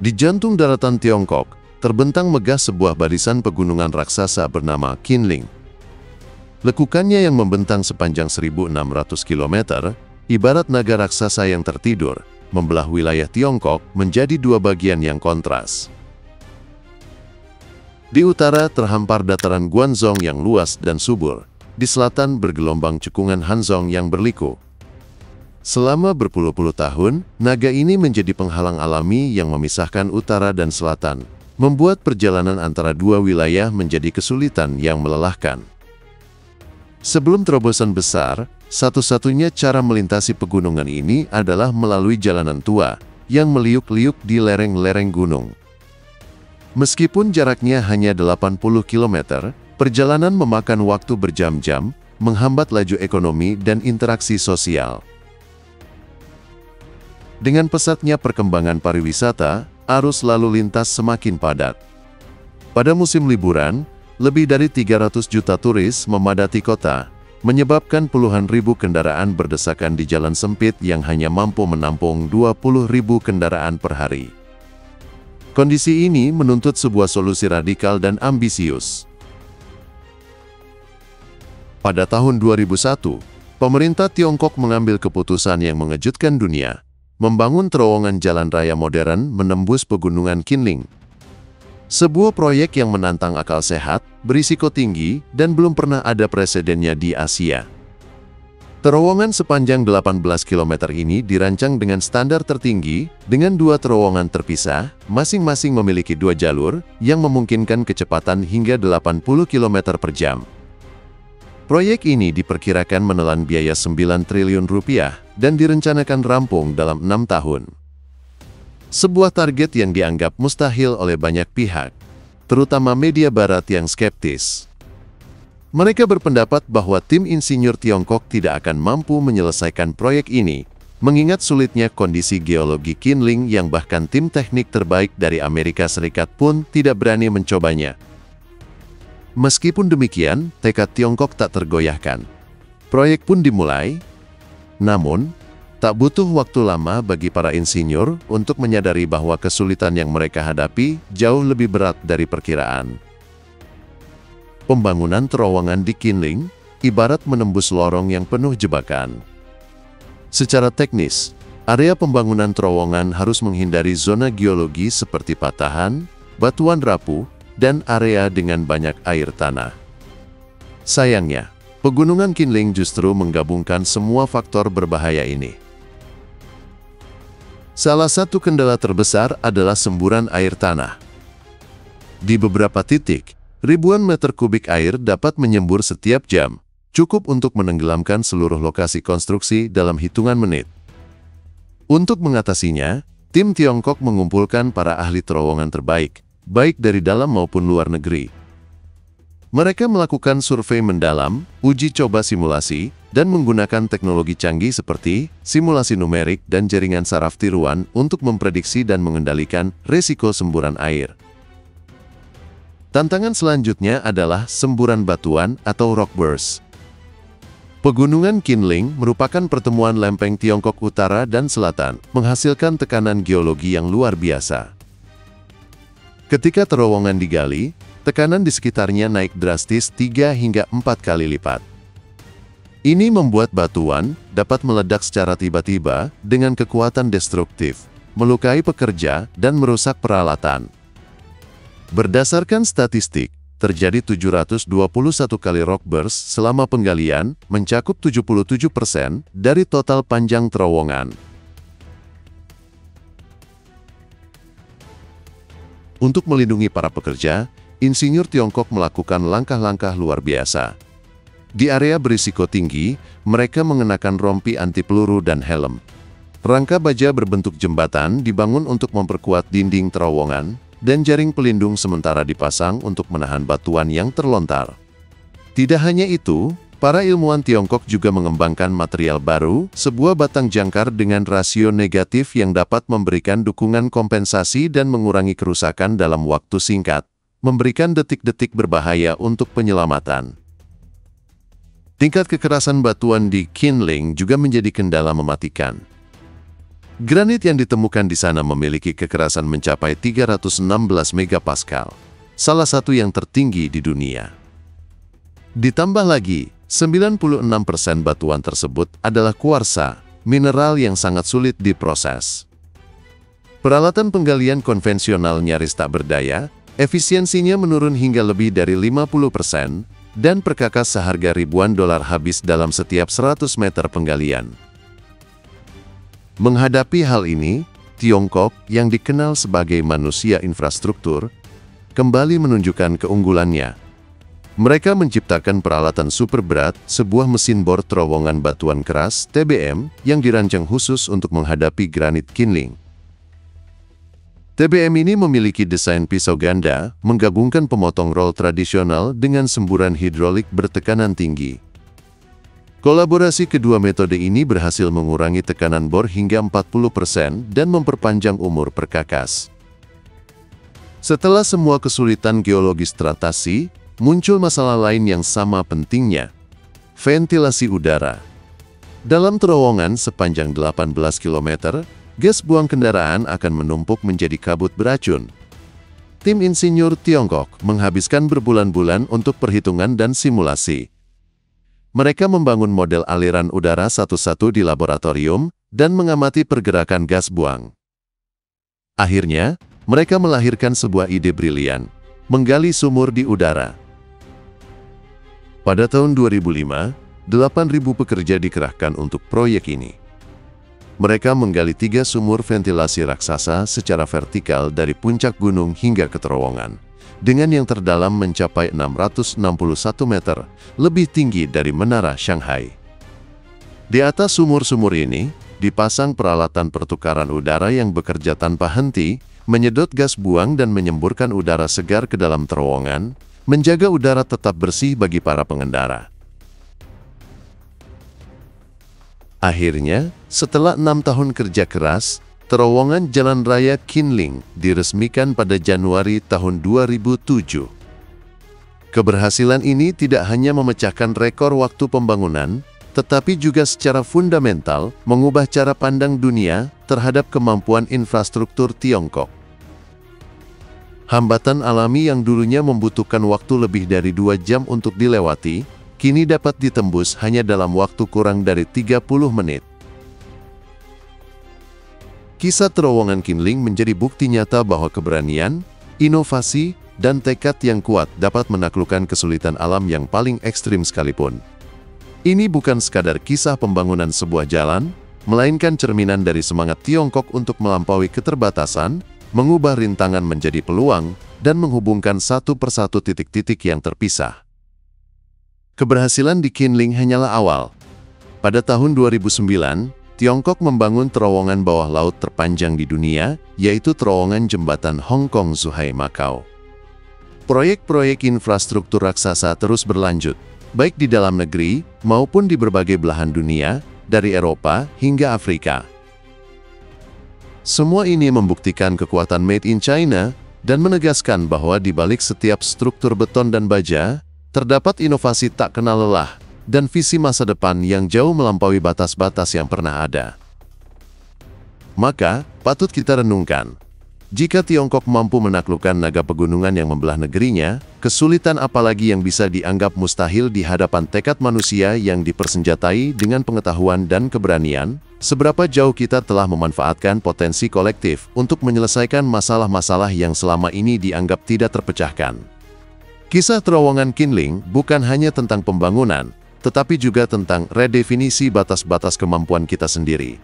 Di jantung daratan Tiongkok, terbentang megah sebuah barisan pegunungan raksasa bernama Qinling. Lekukannya yang membentang sepanjang 1.600 km, ibarat naga raksasa yang tertidur, membelah wilayah Tiongkok menjadi dua bagian yang kontras. Di utara terhampar dataran Guanzhong yang luas dan subur, di selatan bergelombang cekungan Hanzhong yang berliku. Selama berpuluh-puluh tahun, naga ini menjadi penghalang alami yang memisahkan utara dan selatan, membuat perjalanan antara dua wilayah menjadi kesulitan yang melelahkan. Sebelum terobosan besar, satu-satunya cara melintasi pegunungan ini adalah melalui jalanan tua yang meliuk-liuk di lereng-lereng gunung. Meskipun jaraknya hanya 80 km, perjalanan memakan waktu berjam-jam, menghambat laju ekonomi dan interaksi sosial. Dengan pesatnya perkembangan pariwisata, arus lalu lintas semakin padat. Pada musim liburan, lebih dari 300 juta turis memadati kota, menyebabkan puluhan ribu kendaraan berdesakan di jalan sempit yang hanya mampu menampung 20.000 kendaraan per hari. Kondisi ini menuntut sebuah solusi radikal dan ambisius. Pada tahun 2001, pemerintah Tiongkok mengambil keputusan yang mengejutkan dunia, membangun terowongan jalan raya modern menembus pegunungan Qinling. Sebuah proyek yang menantang akal sehat, berisiko tinggi, dan belum pernah ada presidennya di Asia. Terowongan sepanjang 18 km ini dirancang dengan standar tertinggi, dengan dua terowongan terpisah, masing-masing memiliki dua jalur, yang memungkinkan kecepatan hingga 80 km per jam. Proyek ini diperkirakan menelan biaya 9 triliun rupiah, dan direncanakan rampung dalam 6 tahun. Sebuah target yang dianggap mustahil oleh banyak pihak, terutama media barat yang skeptis. Mereka berpendapat bahwa tim insinyur Tiongkok tidak akan mampu menyelesaikan proyek ini, mengingat sulitnya kondisi geologi Qinling yang bahkan tim teknik terbaik dari Amerika Serikat pun tidak berani mencobanya. Meskipun demikian, tekad Tiongkok tak tergoyahkan. Proyek pun dimulai, namun, tak butuh waktu lama bagi para insinyur untuk menyadari bahwa kesulitan yang mereka hadapi jauh lebih berat dari perkiraan. Pembangunan terowongan di Qinling ibarat menembus lorong yang penuh jebakan. Secara teknis, area pembangunan terowongan harus menghindari zona geologi seperti patahan, batuan rapuh, dan area dengan banyak air tanah. Sayangnya, pegunungan Qinling justru menggabungkan semua faktor berbahaya ini. Salah satu kendala terbesar adalah semburan air tanah. Di beberapa titik, ribuan meter kubik air dapat menyembur setiap jam, cukup untuk menenggelamkan seluruh lokasi konstruksi dalam hitungan menit. Untuk mengatasinya, tim Tiongkok mengumpulkan para ahli terowongan terbaik, baik dari dalam maupun luar negeri. Mereka melakukan survei mendalam, uji coba simulasi, dan menggunakan teknologi canggih seperti simulasi numerik dan jaringan saraf tiruan untuk memprediksi dan mengendalikan resiko semburan air. Tantangan selanjutnya adalah semburan batuan atau rock burst. Pegunungan Qinling merupakan pertemuan lempeng Tiongkok Utara dan Selatan, menghasilkan tekanan geologi yang luar biasa. Ketika terowongan digali, tekanan di sekitarnya naik drastis 3 hingga 4 kali lipat. Ini membuat batuan dapat meledak secara tiba-tiba dengan kekuatan destruktif, melukai pekerja dan merusak peralatan. Berdasarkan statistik, terjadi 721 kali rock burst selama penggalian, mencakup 77% dari total panjang terowongan. Untuk melindungi para pekerja, insinyur Tiongkok melakukan langkah-langkah luar biasa. Di area berisiko tinggi, mereka mengenakan rompi anti peluru dan helm. Rangka baja berbentuk jembatan dibangun untuk memperkuat dinding terowongan, dan jaring pelindung sementara dipasang untuk menahan batuan yang terlontar. Tidak hanya itu, para ilmuwan Tiongkok juga mengembangkan material baru, sebuah batang jangkar dengan rasio negatif yang dapat memberikan dukungan kompensasi dan mengurangi kerusakan dalam waktu singkat, memberikan detik-detik berbahaya untuk penyelamatan. Tingkat kekerasan batuan di Qinling juga menjadi kendala mematikan. Granit yang ditemukan di sana memiliki kekerasan mencapai 316 megapascal, salah satu yang tertinggi di dunia. Ditambah lagi, 96% batuan tersebut adalah kuarsa, mineral yang sangat sulit diproses. Peralatan penggalian konvensional nyaris tak berdaya, efisiensinya menurun hingga lebih dari 50%, dan perkakas seharga ribuan dolar habis dalam setiap 100 meter penggalian. Menghadapi hal ini, Tiongkok yang dikenal sebagai manusia infrastruktur, kembali menunjukkan keunggulannya. Mereka menciptakan peralatan super berat, sebuah mesin bor terowongan batuan keras TBM yang dirancang khusus untuk menghadapi granit Kinling. TBM ini memiliki desain pisau ganda, menggabungkan pemotong roll tradisional dengan semburan hidrolik bertekanan tinggi. Kolaborasi kedua metode ini berhasil mengurangi tekanan bor hingga 40% dan memperpanjang umur perkakas. Setelah semua kesulitan geologis teratasi, muncul masalah lain yang sama pentingnya, ventilasi udara. Dalam terowongan sepanjang 18 km, gas buang kendaraan akan menumpuk menjadi kabut beracun. Tim insinyur Tiongkok menghabiskan berbulan-bulan untuk perhitungan dan simulasi. Mereka membangun model aliran udara satu-satu di laboratorium dan mengamati pergerakan gas buang. Akhirnya, mereka melahirkan sebuah ide brilian, menggali sumur di udara. Pada tahun 2005, 8.000 pekerja dikerahkan untuk proyek ini. Mereka menggali 3 sumur ventilasi raksasa secara vertikal dari puncak gunung hingga ke terowongan, dengan yang terdalam mencapai 661 meter, lebih tinggi dari Menara Shanghai. Di atas sumur-sumur ini, dipasang peralatan pertukaran udara yang bekerja tanpa henti, menyedot gas buang dan menyemburkan udara segar ke dalam terowongan, menjaga udara tetap bersih bagi para pengendara. Akhirnya, setelah 6 tahun kerja keras, terowongan Jalan Raya Kinling diresmikan pada Januari tahun 2007. Keberhasilan ini tidak hanya memecahkan rekor waktu pembangunan, tetapi juga secara fundamental mengubah cara pandang dunia terhadap kemampuan infrastruktur Tiongkok. Hambatan alami yang dulunya membutuhkan waktu lebih dari 2 jam untuk dilewati, kini dapat ditembus hanya dalam waktu kurang dari 30 menit. Kisah terowongan Kinling menjadi bukti nyata bahwa keberanian, inovasi, dan tekad yang kuat dapat menaklukkan kesulitan alam yang paling ekstrim sekalipun. Ini bukan sekadar kisah pembangunan sebuah jalan, melainkan cerminan dari semangat Tiongkok untuk melampaui keterbatasan, mengubah rintangan menjadi peluang, dan menghubungkan satu persatu titik-titik yang terpisah. Keberhasilan di Kinling hanyalah awal. Pada tahun 2009, Tiongkok membangun terowongan bawah laut terpanjang di dunia, yaitu terowongan jembatan Hong Kong-Zhuhai Macau. Proyek-proyek infrastruktur raksasa terus berlanjut, baik di dalam negeri maupun di berbagai belahan dunia, dari Eropa hingga Afrika. Semua ini membuktikan kekuatan Made in China dan menegaskan bahwa di balik setiap struktur beton dan baja, terdapat inovasi tak kenal lelah dan visi masa depan yang jauh melampaui batas-batas yang pernah ada. Maka, patut kita renungkan, jika Tiongkok mampu menaklukkan naga pegunungan yang membelah negerinya, kesulitan apalagi yang bisa dianggap mustahil di hadapan tekad manusia yang dipersenjatai dengan pengetahuan dan keberanian, seberapa jauh kita telah memanfaatkan potensi kolektif untuk menyelesaikan masalah-masalah yang selama ini dianggap tidak terpecahkan. Kisah terowongan Kinling bukan hanya tentang pembangunan, tetapi juga tentang redefinisi batas-batas kemampuan kita sendiri.